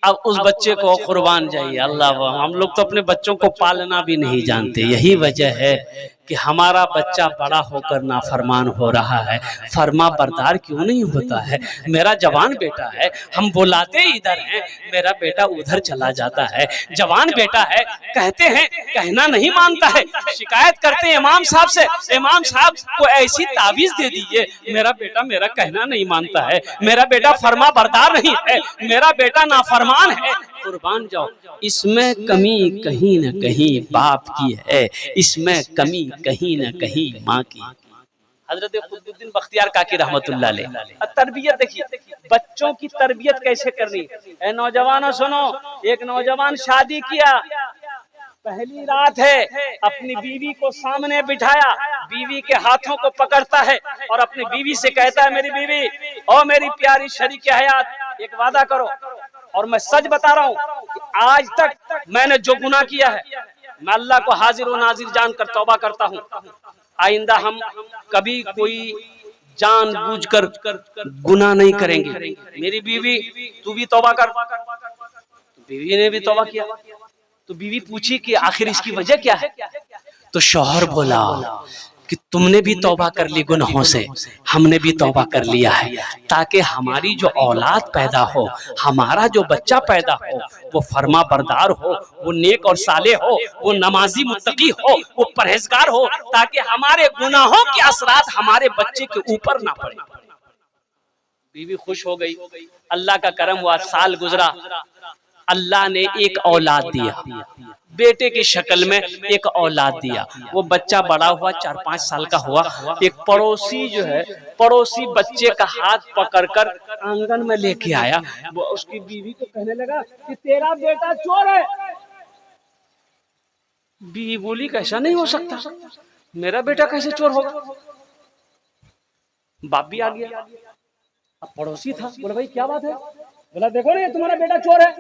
अब उस बच्चे को कुर्बान जाइए। अल्लाह, हम लोग तो अपने बच्चों को पालना भी नहीं जानते। यही वजह है कि हमारा बच्चा बड़ा होकर नाफरमान हो रहा है, फर्मा बरदार क्यों नहीं होता है। मेरा जवान बेटा है, हम बुलाते इधर हैं, मेरा बेटा उधर चला जाता है। जवान बेटा है, कहते हैं, कहना नहीं मानता है। शिकायत करते हैं इमाम साहब से, इमाम साहब को ऐसी तावीज दे दीजिए, मेरा बेटा मेरा कहना नहीं मानता है, मेरा बेटा फर्मा बरदार नहीं है, मेरा बेटा नाफरमान है। कुर्बान जाओ। इसमें कमी कहीं न कहीं बाप की है, इसमें कमी कहीं न कहीं माँ की। हजरत खुद्दुद्दीन बख्तियार काकी रहमतुल्लाह अलैह तरबियत देखिए, बच्चों की तरबियत कैसे करनी। ए नौजवानों सुनो, एक नौजवान शादी किया, पहली रात है, अपनी बीवी को सामने बिठाया, बीवी के हाथों को पकड़ता है और अपनी बीवी से कहता है, मेरी बीवी और मेरी प्यारी शरीके हयात, एक वादा करो और मैं सच बता रहा हूँ कि आज तक मैंने जो गुनाह किया है, मैं अल्लाह को हाजिर और नाजिर जानकर तौबा करता हूँ। आइंदा हम कभी कोई जानबूझकर गुनाह नहीं करेंगे। मेरी बीवी तू भी तौबा कर। तो बीवी ने भी तौबा किया। तो बीवी पूछी कि आखिर इसकी वजह क्या है। तो शौहर बोला कि तुमने भी तौबा कर ली गुनाहों से, हमने भी तौबा कर लिया है, ताकि हमारी जो औलाद पैदा हो, हमारा जो बच्चा पैदा हो, वो फर्मा बरदार हो, वो नेक और साले हो, वो नमाजी मुत्तकी हो, वो परहेजगार हो, ताकि हमारे गुनाहों के असरात हमारे बच्चे के ऊपर ना पड़े। बीवी खुश हो गई। अल्लाह का करम हुआ, साल गुजरा, अल्लाह ने एक औलाद दिया, बेटे की शक्ल में एक औलाद दिया। वो बच्चा बड़ा हुआ, 4-5 साल का हुआ। एक पड़ोसी जो है, पड़ोसी बच्चे का हाथ पकड़कर आंगन में लेके आया। वो उसकी बीवी को कहने लगा कि तेरा बेटा चोर है। बीवी बोली कैसा नहीं हो सकता, मेरा बेटा कैसे चोर होगा। बाप भी आ गया, अब पड़ोसी था, बोला भाई क्या बात है। बोला देखो ना, तुम्हारा बेटा चोर है।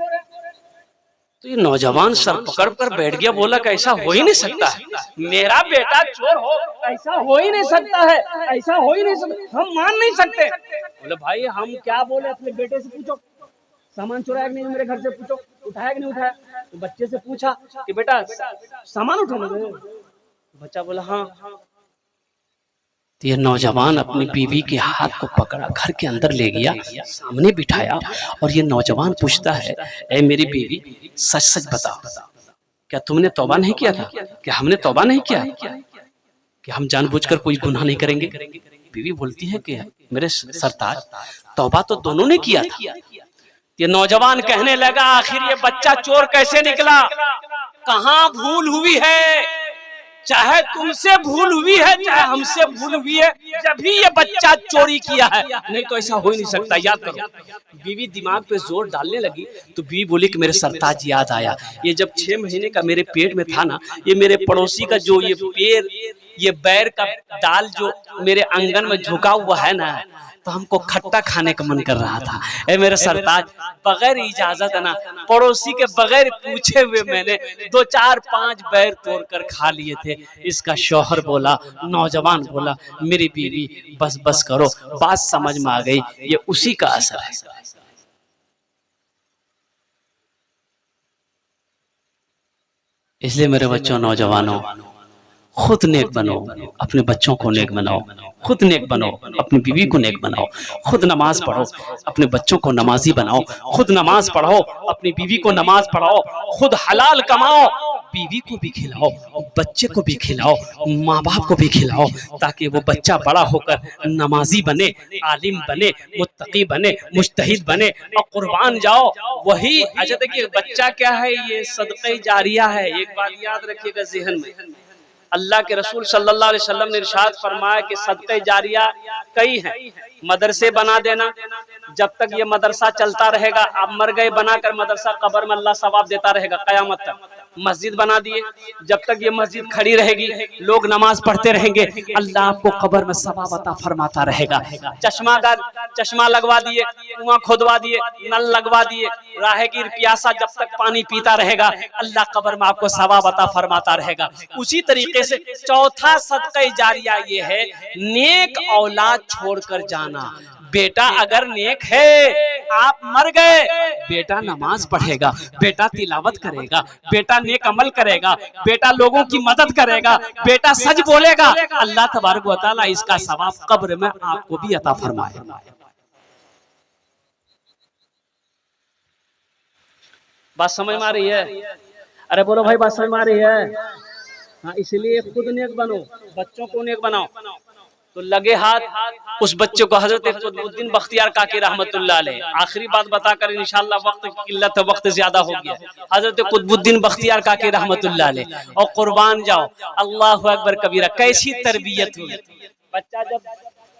तो ये नौजवान सर पकड़ कर बैठ गया, बोला कि ऐसा हो ही नहीं सकता है, मेरा बेटा चोर हो, ऐसा हो ही नहीं सकता है, ऐसा हो ही नहीं सकता, हम मान नहीं सकते। बोले भाई हम क्या बोले, अपने बेटे से पूछो सामान चुराया कि नहीं, मेरे घर से पूछो उठाया कि नहीं उठाया। तो बच्चे से पूछा कि बेटा सामान उठाना। बच्चा बोला हाँ। तो ये नौजवान अपनी बीवी के हाथ को पकड़ा, घर के अंदर ले गया, सामने बिठाया और ये नौजवान पूछता है, ए मेरी बीवी सच सच बता, क्या तुमने तौबा नहीं किया था? क्या हमने तौबा नहीं किया कि हम जानबूझकर कोई गुनाह नहीं करेंगे? बीवी बोलती है कि मेरे सरताज तौबा तो दोनों ने किया था। ये नौजवान कहने लगा, आखिर ये बच्चा चोर कैसे निकला, कहाँ भूल हुई है, चाहे तुमसे भूल हुई है चाहे हमसे भूल हुई है, जब भी ये बच्चा चोरी किया है, नहीं तो ऐसा हो ही नहीं सकता, याद करो। बीवी दिमाग पे जोर डालने लगी तो बीवी बोली कि मेरे सरताज याद आया, ये जब 6 महीने का मेरे पेट में था ना, ये मेरे पड़ोसी का जो ये पैर, ये बैर का डाल जो मेरे आंगन में झुका हुआ है ना, तो हमको खट्टा खाने का मन कर रहा था। ए मेरे सरताज बगैर इजाजत ना, पड़ोसी के बगैर पूछे हुए मैंने 2, 4, 5 बैर तोड़ कर खा लिए थे। इसका शौहर बोला, नौजवान बोला, मेरी बीवी बस बस करो, बात समझ में आ गई, ये उसी का असर है। इसलिए मेरे बच्चों, नौजवानों, खुद नेक बनो, अपने बच्चों को नेक बनाओ, खुद नेक बनो, अपनी बीवी को नेक बनाओ, खुद नमाज पढ़ो, अपने बच्चों को नमाजी बनाओ, खुद नमाज पढ़ो, अपनी बीवी को नमाज पढ़ाओ, खुद हलाल कमाओ, बीवी को भी खिलाओ, बच्चे को भी खिलाओ, माँ बाप को भी खिलाओ, ताकि वो बच्चा बड़ा होकर नमाजी बने, आलिम बने, मुत्तकी बने, मुज्तहिद बने और कुर्बान जाओ। वही अच्छा देखिए, बच्चा क्या है, ये सदक़े जारिया है। एक बात याद रखिएगा ज़हन में, अल्लाह के रसूल सल्लल्लाहु अलैहि वसल्लम ने इरशाद फरमाया कि सदक़े जारिया कई हैं। मदरसे बना देना, जब तक ये मदरसा चलता रहेगा, आप मर गए बनाकर मदरसा, कब्र में अल्लाह सवाब देता रहेगा क़यामत तक। मस्जिद बना दिए, जब तक ये मस्जिद खड़ी रहेगी, लोग नमाज पढ़ते रहेंगे, अल्लाह आपको कब्र में सवाब अता फरमाता रहेगा। चश्मा लगवा दिए, कुआं खोदवा दिए, नल लगवा दिए, राहगीर प्यासा जब तक पानी पीता रहेगा, अल्लाह कब्र में आपको सवाब अता फरमाता रहेगा। उसी तरीके से चौथा सदक़े जारिया ये है, नेक औलाद छोड़कर जाना। बेटा अगर नेक है, आप मर गए, बेटा नमाज पढ़ेगा, बेटा तिलावत करेगा, बेटा नेक अमल करेगा, बेटा लोगों की मदद करेगा, बेटा सच बोलेगा, अल्लाह तबारक व तआला इसका सवाब कब्र में आपको भी अता फरमाएगा। बात समझ में आ रही है? अरे बोलो भाई, बात समझ में आ रही है? हाँ, इसलिए खुद नेक बनो, बच्चों को नेक बनाओ। तो लगे हाथ उस बच्चे को हजरत कुतुबुद्दीन बख्तियार काकी रहमतुल्लाह अलैह, आखिरी बात बताकर इंशाअल्लाह वक्त की किल्लत है, वक्त ज्यादा हो गया। हजरत कुतुबुद्दीन बख्तियार काकी रहमतुल्लाह अलैह, और कुर्बान जाओ, अल्लाहु अकबर कबीरा, कैसी तरबियत हुई। बच्चा जब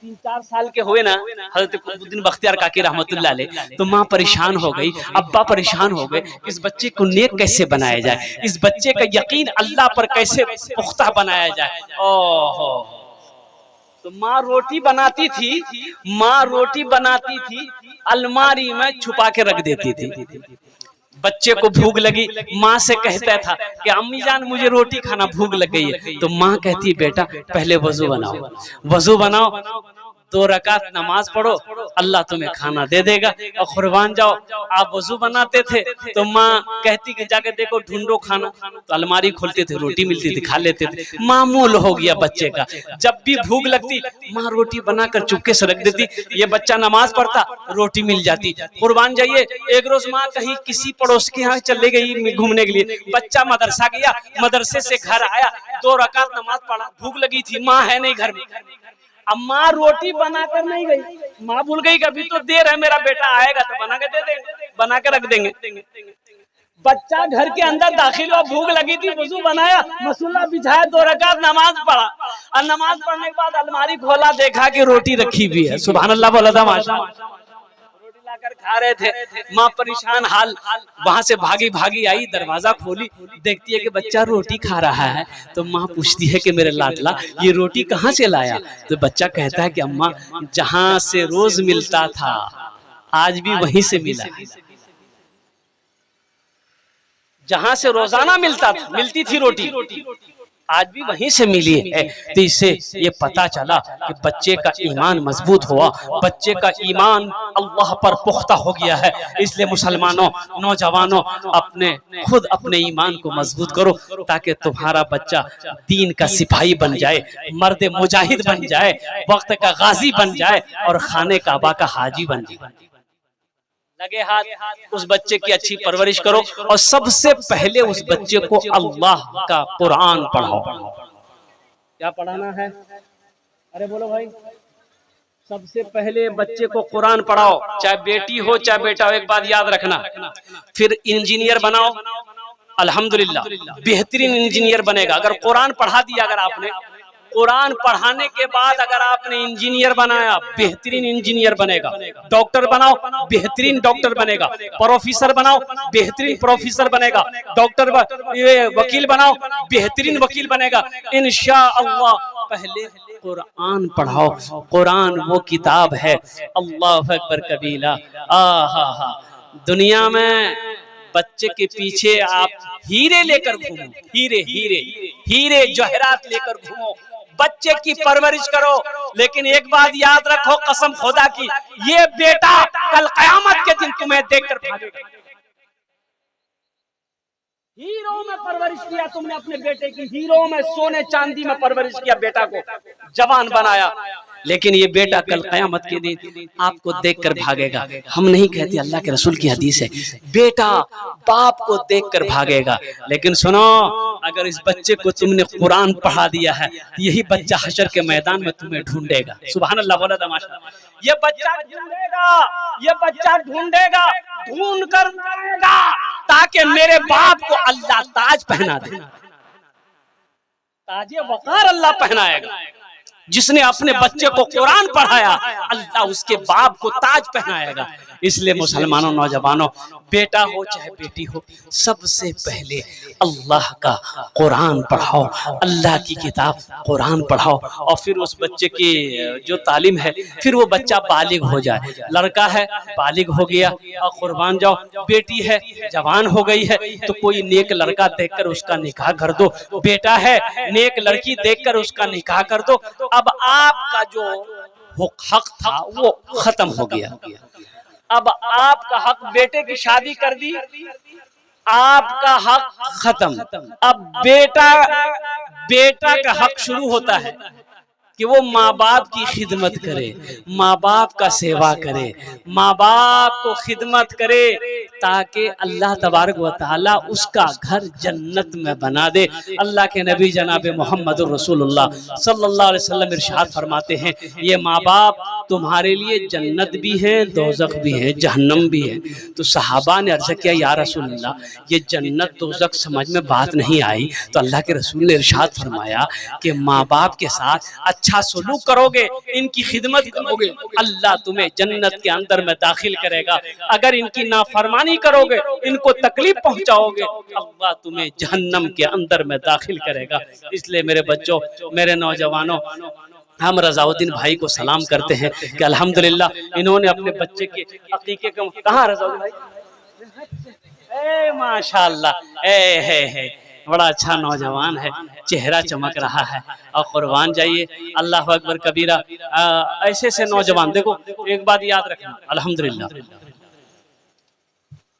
3-4 साल के हुए ना, हजरत कुतुबुद्दीन बख्तियार काकी रहमतुल्लाह अलैह, तो माँ परेशान हो गई, अब्बा परेशान हो गए, इस बच्चे को नेक कैसे बनाया जाए, इस बच्चे का यकीन अल्लाह पर कैसे पुख्ता बनाया जाए। ओहो, तो माँ रोटी बनाती थी, माँ रोटी बनाती थी, अलमारी में छुपा के रख देती थी। बच्चे को भूख लगी, माँ से कहता था कि अम्मी जान मुझे रोटी खाना भूख लग गई है, तो माँ कहती बेटा पहले वजू बनाओ, वजू बनाओ, 2 रकात नमाज पढ़ो, अल्लाह तुम्हें खाना दे देगा, और कुर्बान जाओ। आप वजू बनाते थे तो माँ कहती कि जाके देखो ढूंढो खाना, तो अलमारी खोलते थे, रोटी मिलती थी, खा लेते थे। मामूल हो गया बच्चे का, जब भी भूख लगती माँ रोटी बनाकर चुपके से रख देती, ये बच्चा नमाज पढ़ता, रोटी मिल जाती। कुर्बान जाइए, एक रोज माँ कहीं किसी पड़ोस के यहाँ चले गई घूमने के लिए, बच्चा मदरसा गया, मदरसे से घर आया, 2 रकात नमाज पढ़ा, भूख लगी थी, माँ है नहीं घर में। अब माँ रोटी बनाकर नहीं गई, माँ भूल गई, कभी तो देर है, मेरा बेटा आएगा तो बना के दे देंगे, बना के रख देंगे। बच्चा घर के अंदर दाखिल हुआ, भूख लगी थी, वजू बनाया, मसल्ला बिछाया, 2 रकात नमाज पढ़ा, और नमाज पढ़ने के बाद अलमारी खोला, देखा कि रोटी रखी हुई है। सुभान अल्लाह बोला था, माशाअल्लाह। रोटी लाकर खा रहे थे, माँ परेशान हाल, वहां से भागी भागी आई, दरवाजा खोली, देखती है कि बच्चा रोटी खा रहा है। तो माँ पूछती है कि मेरे लाडला ये रोटी कहाँ से लाया? तो बच्चा कहता है कि अम्मा जहां से रोज मिलता था आज भी वहीं से मिला, जहां से रोजाना मिलती थी रोटी, आज भी वहीं से मिली है। तो इससे ये पता चला कि बच्चे का ईमान मजबूत हुआ, बच्चे का ईमान अल्लाह पर पुख्ता हो गया है। इसलिए मुसलमानों, नौजवानों, खुद अपने ईमान को मजबूत करो, ताकि तुम्हारा बच्चा दीन का सिपाही बन जाए, मर्द मुजाहिद बन जाए, वक्त का गाजी बन जाए, और खाने काबा का हाजी बन जाए। लगे हाथ उस बच्चे की अच्छी परवरिश करो, और सबसे पहले उस बच्चे को अल्लाह का कुरान पढ़ाओ। क्या पढ़ाना है? अरे बोलो भाई, सबसे पहले बच्चे को कुरान पढ़ाओ, चाहे बेटी हो चाहे बेटा हो। एक बात याद रखना, फिर इंजीनियर बनाओ, अल्हम्दुलिल्लाह बेहतरीन इंजीनियर बनेगा। अगर कुरान पढ़ा दिया, अगर आपने कुरान पढ़ाने के बाद अगर आपने इंजीनियर बनाया, बेहतरीन इंजीनियर बनेगा। डॉक्टर बनाओ, बेहतरीन डॉक्टर बनेगा। प्रोफेसर बनाओ, बेहतरीन प्रोफेसर बनेगा। डॉक्टर वकील बनाओ, बेहतरीन वकील बनेगा इंशाअल्लाह। पहले कुरान पढ़ाओ, कुरान वो किताब है, अल्लाह अकबर कबीरा। आहा, दुनिया में बच्चे के पीछे आप हीरे लेकर घूमो, हीरे हीरे हीरे जवाहरात लेकर घूमो, बच्चे की परवरिश करो। लेकिन एक बात याद रखो, कसम खुदा की, ये बेटा कल कयामत के दिन तुम्हें देखकर भागेगा। हीरो में परवरिश किया तुमने अपने बेटे की, हीरो में, सोने चांदी में परवरिश किया, बेटा को जवान बनाया, लेकिन ये बेटा कल कयामत के दिन आपको देखकर भागेगा। हम नहीं कहते, अल्लाह के रसूल की हदीस है, बेटा बाप को देखकर भागेगा। लेकिन सुनो, अगर इस बच्चे को तुमने कुरान पढ़ा दिया है, यही बच्चा हशर के मैदान में तुम्हें ढूंढेगा। सुभान अल्लाह बोला था, माशाअल्लाह। ये बच्चा ढूंढेगा, ये बच्चा ढूंढेगा, ढूंढ कर लाएगा, ताकि मेरे बाप को अल्लाह ताज पहना दे। ताजे वकार अल्लाह पहनाएगा। जिसने अपने बच्चे को कुरान पढ़ाया, अल्लाह उसके बाप को ताज पहनाएगा। इसलिए मुसलमानों, नौजवानों, बेटा हो चाहे बेटी हो, सबसे पहले अल्लाह का कुरान पढ़ाओ, अल्लाह की किताब कुरान पढ़ाओ, और फिर उस बच्चे की जो तालीम है, फिर वो बच्चा बालिग हो जाए। लड़का है बालिग हो गया, और कुर्बान जाओ, बेटी है जवान हो गई है, तो कोई नेक लड़का देखकर उसका निकाह कर दो, बेटा है नेक लड़की देखकर उसका निकाह कर दो। अब आपका जो हक था वो खत्म हो गया। अब आपका हक बेटे की शादी कर दी, आपका हक खत्म। अब बेटा का हक शुरू होता है कि वो माँ बाप की खिदमत करे, माँ बाप का सेवा करे, माँ बाप को खिदमत करे, ताकि अल्लाह तबारक व तआला उसका घर जन्नत में बना दे। अल्लाह के नबी जनाब मोहम्मद रसूलुल्लाह सल्लल्लाहु अलैहि वसल्लम इरशाद फरमाते हैं, ये माँ बाप तुम्हारे लिए जन्नत भी है, दोज़ख भी है, जहन्नम भी है। तो सहाबा ने अर्ज़ किया, या रसूलल्लाह, ये जन्नत दोज़ख समझ में बात नहीं आई। तो अल्लाह के रसूल ने इरशाद फरमाया कि माँ बाप के साथ अच्छा सलूक करोगे, इनकी खिदमत करोगे, अल्लाह तुम्हें जन्नत के अंदर में दाखिल करेगा। अगर इनकी नाफरमानी करोगे, इनको तकलीफ पहुंचाओगे, अल्लाह तुम्हें जहन्नम के अंदर में दाखिल करेगा। इसलिए मेरे बच्चों, मेरे नौजवानों, हम रज़ाउद्दीन भाई को सलाम करते हैं कि अल्हम्दुलिल्लाह इन्होंने अपने बच्चे के अकीके का, कहाँ रज़ाउद्दीन भाई, माशाअल्लाह, है बड़ा अच्छा नौजवान है, चेहरा चमक रहा है। और कुर्बान जाइए, अल्लाह अकबर कबीरा। ऐसे से नौजवान, देखो एक बात याद रखना, अल्हम्दुलिल्लाह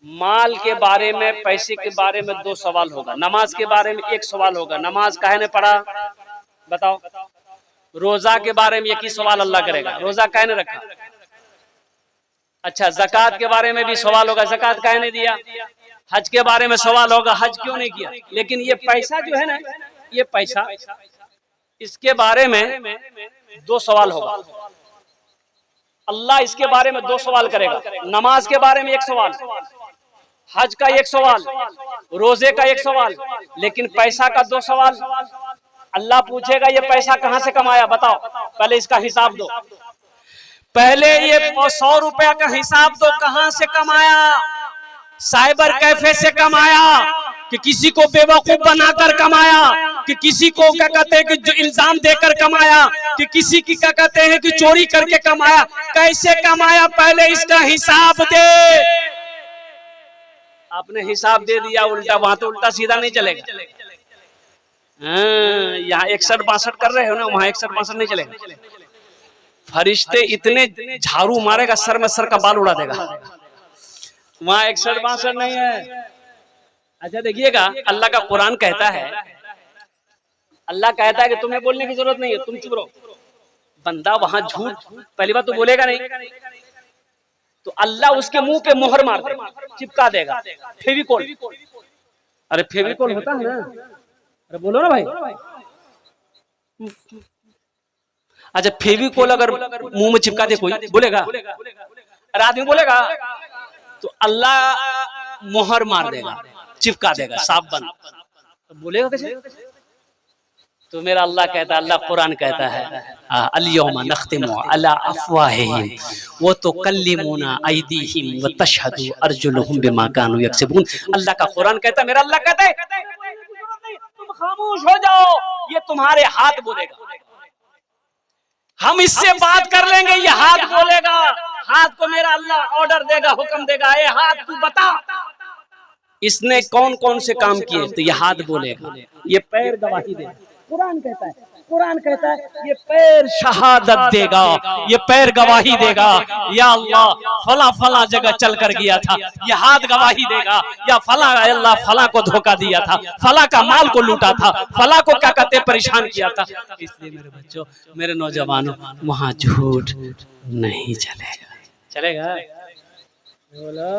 माल के बारे में, पैसे के बारे में 2 सवाल होगा, नमाज के बारे में 1 सवाल होगा। नमाज काहे ने पढ़ा बताओ? रोजा के बारे में 1 ही सवाल अल्लाह करेगा, रोजा काहे ने रखा? अच्छा, ज़कात के बारे में भी सवाल होगा, ज़कात काहे ने दिया? हज के बारे में सवाल होगा, हज क्यों नहीं किया? लेकिन ये पैसा जो है ना, ये पैसा, इसके बारे में 2 सवाल होगा। अल्लाह इसके बारे में 2 सवाल करेगा। नमाज के बारे में 1 सवाल, हज का 1 सवाल, रोजे का 1 सवाल, लेकिन पैसा का 2 सवाल। अल्लाह पूछेगा ये पैसा कहां से कमाया बताओ, पहले इसका हिसाब दो। पहले ये 100 रुपया का हिसाब दो, कहां से कमाया? साइबर कैफे से कमाया, कि किसी को बेवकूफ बनाकर कमाया, कि किसी को क्या कहते हैं कि जो इल्जाम देकर कमाया, कि किसी की क्या कहते हैं कि चोरी करके कमाया? कैसे कमाया, पहले इसका हिसाब दे। आपने हिसाब दे दिया उल्टा, वहां तो उल्टा सीधा नहीं चलेगा। यहाँ 61-62 कर रहे हो ना, वहां 61-62 नहीं चलेगा। फरिश्ते इतने झाड़ू मारेगा, सर में सर का बाल उड़ा देगा। वहां 61-62 नहीं है। अच्छा देखिएगा, अल्लाह का कुरान कहता है, अल्लाह कहता है कि तुम्हें बोलने की जरूरत नहीं है, तुम चुप रहो। बंदा वहां झूठ पहली बात तो बोलेगा नहीं, तो अल्लाह उसके मुंह पे मोहर मार देगा, चिपका देगा, फेविकोल। अरे फेविकोल होता है ना, अरे बोलो ना भाई। अच्छा, फेविकोल अगर मुंह में चिपका दे कोई बोलेगा? अरे आदमी बोलेगा? तो अल्लाह मोहर मार देगा, चिपका देगा, साफ बंद। तो बोलेगा कैसे? तो मेरा अल्लाह कहता है, अल्लाह कुरान कहता है, अल-यौमा नख्तिमु अला अफ़वाहिहिम व तुकल्लिमुना अयदीहिम व तशहदु अर्जुलुहुम बिमा कानू यक्सिबून। अल्लाह का कुरान कहता है, मेरा अल्लाह कहता है तुम खामोश हो जाओ, ये तुम्हारे हाथ बोलेगा। हम इससे बात कर लेंगे, ये हाथ बोलेगा। हाथ को मेरा अल्लाह ऑर्डर देगा, हुक्म देगा, ए हाथ तू बता इसने कौन कौन से काम किए, तो ये हाथ बोलेगा। ये पैर गवाही देगा, कुरान कहता है, कुरान कहता है ये पैर शहादत देगा, ये पैर गवाही देगा, या अल्लाह फला फला जगह चल कर गया था। ये हाथ गवाही देगा, या फला अल्लाह फला को धोखा दिया था, फला का माल को लूटा था, फला को क्या कहते परेशान किया था। इसलिए मेरे बच्चों, मेरे नौजवानों, वहां झूठ नहीं चलेगा। चलेगा? बोलो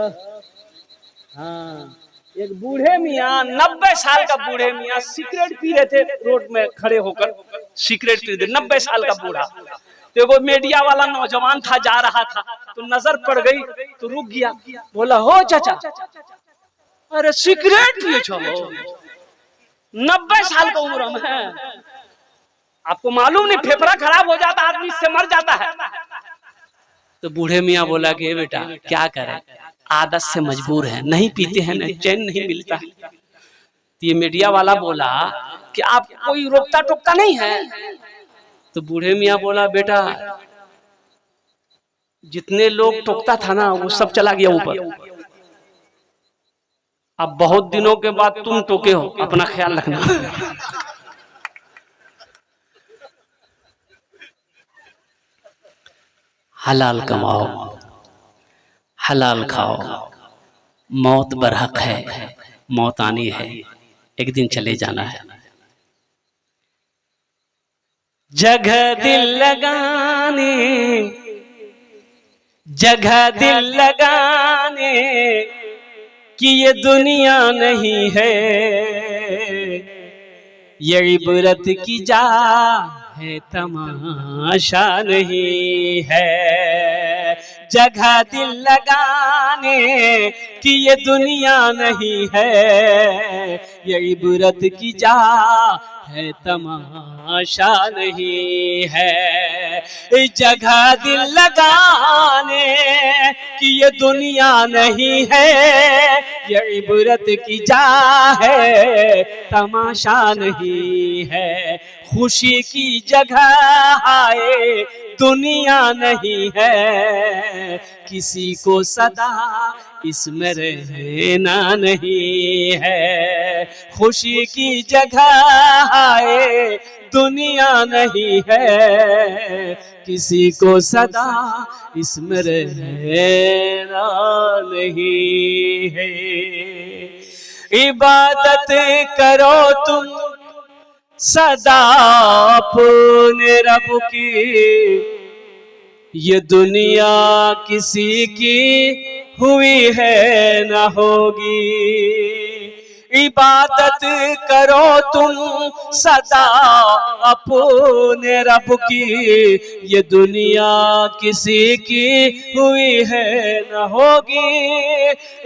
हाँ। एक बूढ़े मियाँ, 90 साल का बूढ़े मियाँ सिगरेट पी रहे थे, रोड में खड़े होकर सिगरेट पी रहे थे, 90 साल का बूढ़ा। तो वो मीडिया वाला नौजवान था, जा रहा था, तो नजर पड़ गई, तो रुक गया, बोला हो चाचा, अरे सिगरेट पिए छो, 90 साल का उम्र में, आपको मालूम नहीं फेफड़ा खराब हो जाता, आदमी इससे मर जाता है। तो बूढ़े मियाँ बोला कि बेटा क्या करें, आदत से मजबूर है, नहीं पीते हैं, नहीं चैन नहीं मिलता। तो ये मीडिया वाला बोला कि आप कोई रोकता टोकता नहीं है? तो बूढ़े मियाँ बोला बेटा जितने लोग टोकता था ना, वो सब चला गया ऊपर। अब बहुत दिनों के बाद तुम टोके हो, अपना ख्याल रखना। हलाल कमाओ, हलाल खाओ। मौत बरहक है, मौत आनी है, एक दिन चले जाना है। जगह दिल लगाने, जगह दिल लगाने कि ये दुनिया नहीं है, ये इबरत की जा है, तमाशा नहीं है। जगह दिल लगाने कि ये दुनिया नहीं है, ये इबरत की जा है, तमाशा नहीं है। जगह दिल लगाने कि ये दुनिया नहीं है, ये इबरत की जा है, तमाशा नहीं है। खुशी की जगह आए दुनिया नहीं है, किसी को सदा इसमें रहना नहीं है। खुशी की जगह आए दुनिया नहीं है, किसी को सदा इसमें रहना नहीं है। इबादत करो तुम सदा अपने रब की, ये दुनिया किसी की हुई है न होगी। इबादत करो तुम सदा अपने रब की, ये दुनिया किसी की हुई है न होगी।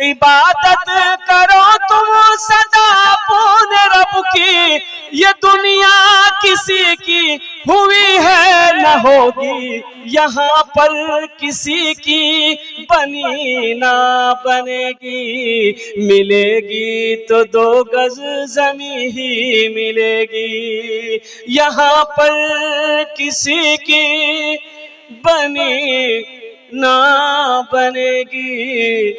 इबादत करो तुम सदा अपने रब की, ये दुनिया किसी की हुई है न होगी। यहाँ पर किसी की बनी ना बनेगी, मिलेगी तो 2 गज ज़मीं ही मिलेगी। यहाँ पर किसी की बनी ना बनेगी,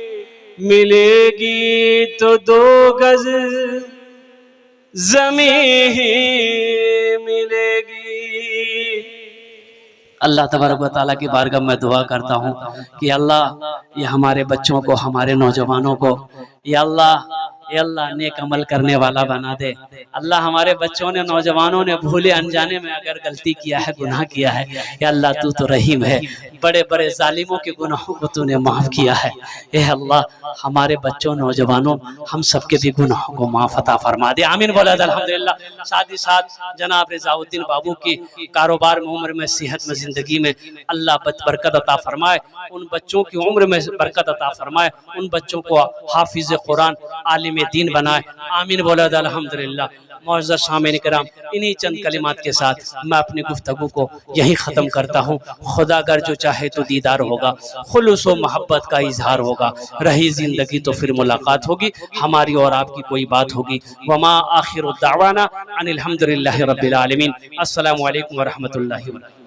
मिलेगी तो 2 गज ज़मीं ही मिलेगी। अल्लाह तबारक व तआला की बारगाह में दुआ करता हूँ कि अल्लाह ये हमारे बच्चों को, हमारे नौजवानों को या अल्लाह नेक अमल करने वाला बना दे। अल्लाह हमारे बच्चों ने, नौजवानों ने भूले अनजाने में अगर गलती किया है, गुनाह किया है, या अल्लाह तू तो रहीम है, बड़े बड़े जालिमों के गुनाहों को तूने माफ़ किया है। ए अल्लाह हमारे बच्चों, नौजवानों, हम सबके भी गुनाहों को माफ़ अता फरमा दे। आमीन बोला अल्हम्दुलिल्लाह। साथ ही साथ जनाब रिज़ाउद्दीन बाबू की कारोबार में, उम्र में, सेहत में, ज़िंदगी में अल्लाह बरकत अता फरमाए। उन बच्चों की उम्र में बरकत अता फरमाए, उन बच्चों को हाफिज़ कुरान, आलिम दीन बनाए। आमीन बोला अल्हम्दुलिल्लाह। मौजूद सामईन किराम, इन्हीं चंद कलिमात के साथ मैं अपनी गुफ्तगू को यहीं ख़त्म करता हूँ। खुदा अगर जो चाहे तो दीदार होगा, खुलूस व मोहब्बत का इजहार होगा, रही ज़िंदगी तो फिर मुलाकात होगी, हमारी और आपकी कोई बात होगी। वमा आखिरु दावाना अनिल हम्दुलिल्लाहि रब्बिल आलमीन। अस्सलामु अलैकुम व रहमतुल्लाहि व बरकातहू।